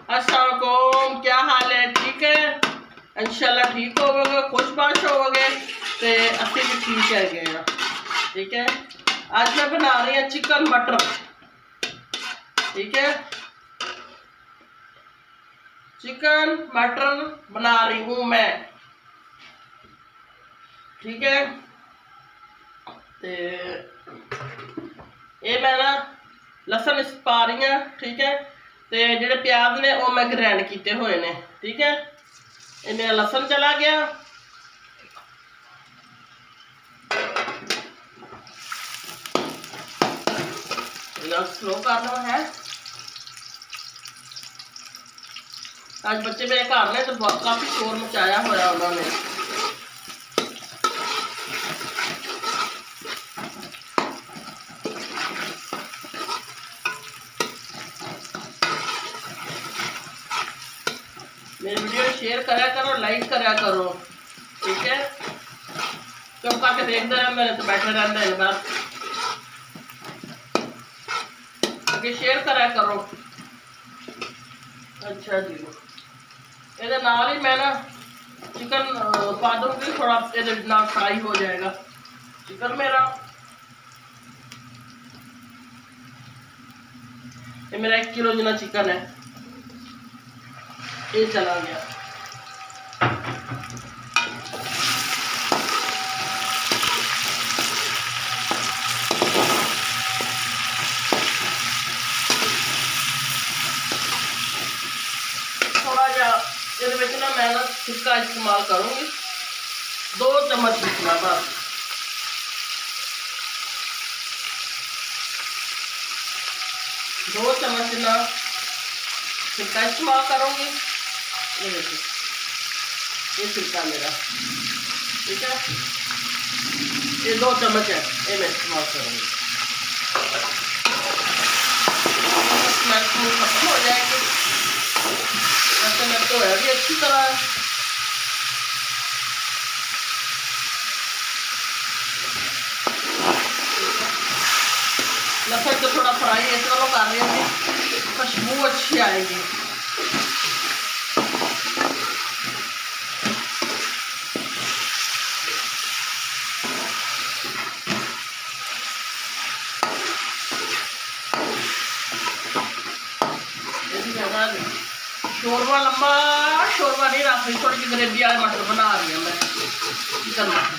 अस्सलामुअलैकुम, क्या हाल है? ठीक है, इंशाल्लाह ठीक होवोगे, खुशबाश होवोगे तो असी भी ठीक है। ठीक है, आज मैं बना रही हूँ चिकन मटर। ठीक है, चिकन मटर बना रही हूँ मैं। ठीक है, ते ये मैं ना लसन पा रही हूँ। ठीक है, ते जेडे प्याज ने वो मैं ग्रैंड किए हुए ने। ठीक है, ये मेरा लसन चला गया। स्लो करना है। आज बच्चे मेरे घर ने तो काफी शोर मचाया हुआ उन्होंने। मेरी वीडियो शेयर करा करो, लाइक करा करो। ठीक है, चुप करके देखते रहे, मेरे तो बैठे रहते हैं बस। आगे शेयर करा करो। अच्छा जी, ये नाल ही मैं ना चिकन पा दूंगी, थोड़ा ये ना फ्राई हो जाएगा चिकन मेरा। ये मेरा 1 किलो जितना चिकन है, ये चला गया। थोड़ा जा ये ना मैं ना सिरका इस्तेमाल करूंगी, 2 चम्मच इतना बस। दो चम्मच ना सिरका इस्तेमाल करूंगी। ये देखिए, ये सिरका मेरा। ठीक है, ये 2 चम्मच है, ये मैं इस्तेमाल करूंगी। स्मेल खत्म हो जाएगी। वैसे मैं तो है भी अच्छी तरह। लसन तो थोड़ा फ्राई इस तरह कर रही हूँ, खुशबू अच्छी आएगी। शोरबा लंबा शोरबा नहीं रख रही, थोड़ी सी ग्रेवी वाले मटर बना रही हूँ मैं, चिकन मटर।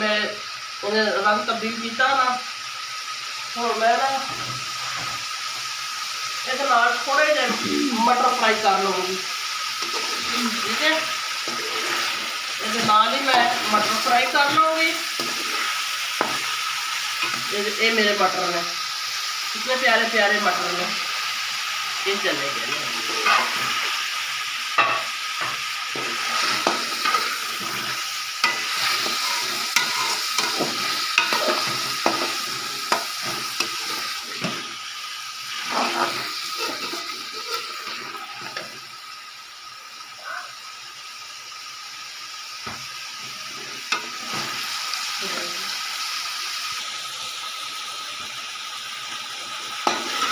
मैं उन्हें रंग तब्दील किया ना, और मैं ना ये थोड़े जे मटर फ्राई कर लूँगी। ठीक है, ये ही मैं मटर फ्राई कर लूँगी। ये मेरे मटर ने कितने प्यारे प्यारे मटर ने, ये चले गए।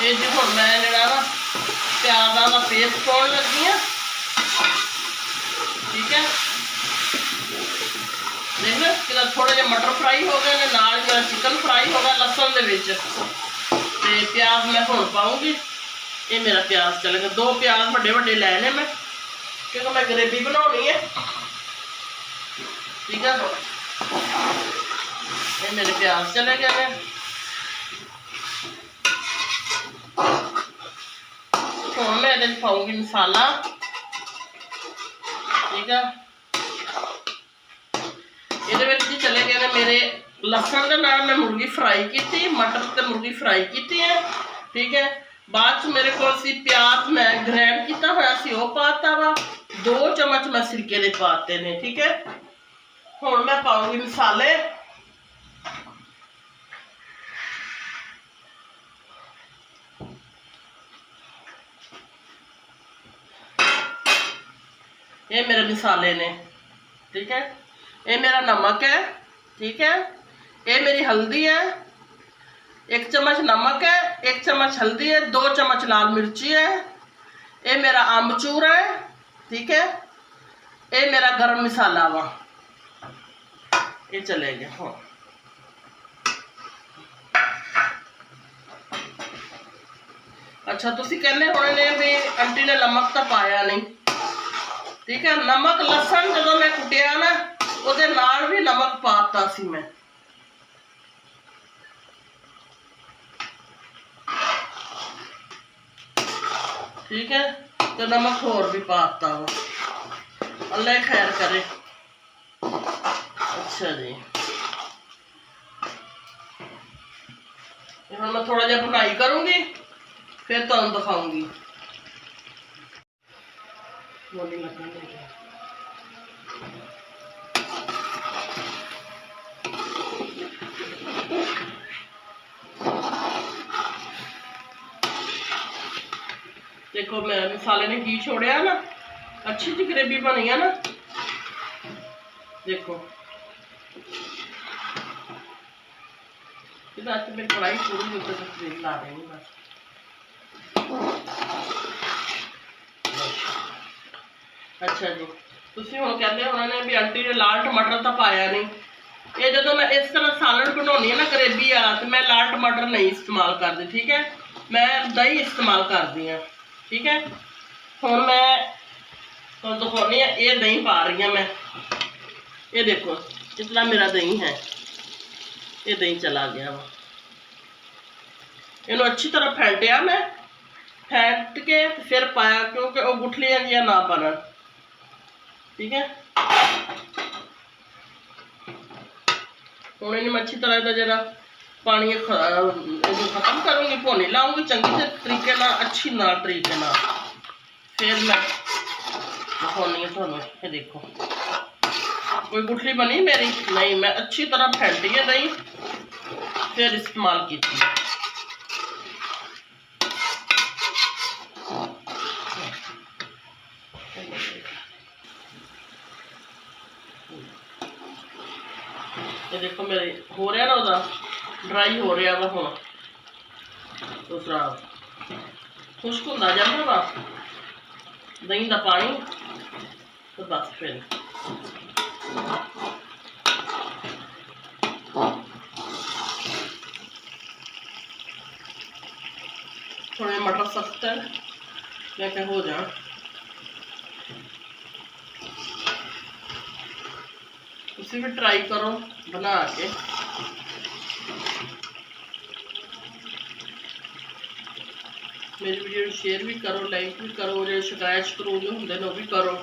ये जी हम मैं जरा ना प्याज़ा का पेस्ट पाने लगी हाँ। ठीक है, देख लो कि थोड़े जे मटर फ्राई हो गए, नाल मेरा चिकन फ्राई हो गया लसन दे विच। ते प्याज मैं हुण पाऊँगी। ये मेरा प्याज चलेगा, 2 प्याज बड़े बड़े लैने मैं, क्योंकि मैं ग्रेवी बनानी है। ठीक है, ये मेरे प्याज चले गए हैं। हुण मैं ये पाऊँगी मसाला। ठीक है, ये चले गए हैं मेरे लसन के नाल मैं मुर्गी फ्राई की, मटर ते मुर्गी फ्राई की है। ठीक है, बाद मेरे को प्याज मैं ग्रैंड किया हुआ सी वो पाता वा, 2 चम्मच मैं सिरके दे पाते ने। ठीक है, हुण मैं पाऊँगी मसाले। ये मेरे मसाले ने। ठीक है, ये मेरा नमक है, ठीक है। ये मेरी हल्दी है, 1 चम्मच नमक है, 1 चम्मच हल्दी है, 2 चम्मच लाल मिर्ची है। ये मेरा आमचूर है, ठीक है। ये मेरा गरम मसाला वा, ये चलेगा। हाँ अच्छा, तुसी कहने होने ने भी आंटी ने नमक तो पाया नहीं, ठीक है। नमक लसन जो मैं कुटिया ना ਉਹਦੇ ਨਾਲ भी नमक पाता सी मैं, ठीक है। तो नमक होर भी पाता वा, अल्लाह खैर करे। अच्छा जी, हम मैं थोड़ा जिहा बुनाई करूंगी, फिर तुहानू दिखाऊंगी। देखो मैं मसाले ने घी छोड़िया ना, अच्छी सी ग्रेवी बनी है ना। देखो मैं कढ़ाई पूरी तस्वीर ला देंगी बस। अच्छा जी, तुसी हुण कहते उन्होंने भी आंटी ने लाल टमाटर तो पाया नहीं। ये जो मैं इस तरह सालन बनानी है ना ग्रेवी वाला, तो मैं लाल टमाटर नहीं इस्तेमाल करती, ठीक है। मैं दही इस्तेमाल करती हूँ, ठीक है। हुण मैं तो दिखानी है, ये दही पा रही हूँ मैं। ये देखो इतना मेरा दही है, ये दही चला गया वा। इन्हों अच्छी तरह फेंटिया मैं, फेंट के फिर पाया, क्योंकि वो गुठलियां जियां ना बनन, ठीक है। हुण इन्हें अच्छी तरह का जरा पानी खत्म करूँगी, भुनी लाऊंगी चंगी तरीके ना, अच्छी ना तरीके ना, फिर मैं दिखानी है तुहानू। ये देखो कोई गुठली बनी मेरी नहीं, मैं अच्छी तरह फेंटी है दही, फिर इस्तेमाल की। ये देखो मेरे हो रहा ना, वह ड्राई हो रहा वा, हूँ दूसरा खुश्क होंदा जांदा वा दही का पानी, तो बस फिर थोड़े मटर सख्त है, मैं क्या हो जाए। तुसी भी ट्राई करो बना के। मेरी वीडियो शेयर भी करो, लाइक भी करो, जो शिकायत करो जो होंगे वो भी करो।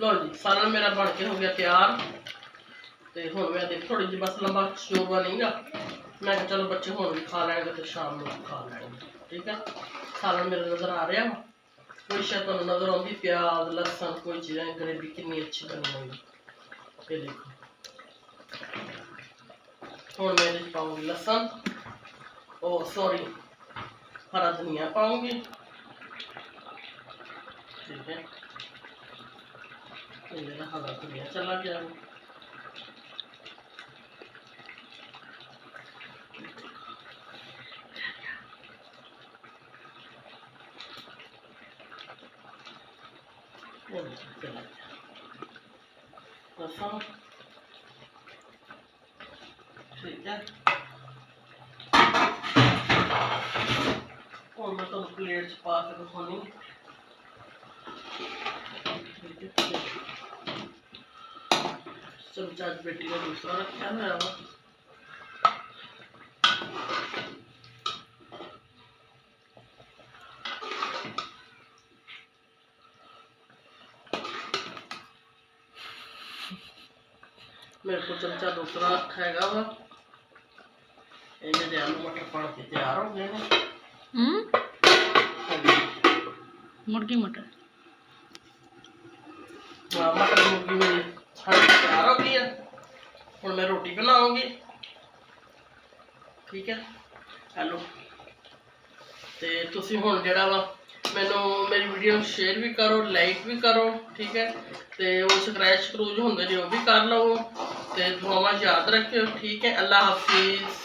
लो जी, सालन मेरा बन के हो गया तैयार। तो हुण मैं देख थोड़ी जी बस लंबा शोरबा नहीं गा, मैं कहा चलो बच्चे हुण भी खा लेंगे तो शाम को खा लेंगे, ठीक है। सालन मेरा नज़र आ रहा वा, कोई शायद तुहानू नज़र आउंदी, प्याज लहसुन कोई चीज़ें, ग्रेवी कितनी अच्छी बनी हुई। ये देखो हुण मैं इहदे पाऊंगी लहसुन, ओ सॉरी हरा धनिया पाऊंगी, ठीक है। मेरा हरा धनिया चला गया, चला गया लहसुन, ठीक है। और मैं तो प्लेट च पा के दिखानी, चमचा बेटी का दूसरा रखा हुआ वा। मेरे को चमचा दूसरा हैगा वा। ये आलू मटर पड़ के तैयार हो गए हैं। मुर्गी मटर। हाँ, मटर मुर्गी मेरी सारी तैयार हो गई है। हुण मैं रोटी बनाऊंगी। ठीक है, हेलो। तो तुसी हुण जिहड़ा वा मैनू मेरी वीडियो शेयर भी करो, लाइक भी करो। ठीक है, तो वो स्क्रैच क्रूज होंगे जो भी कर लो। तो दुआवां याद रखियो। ठीक है, अल्लाह हाफिज़।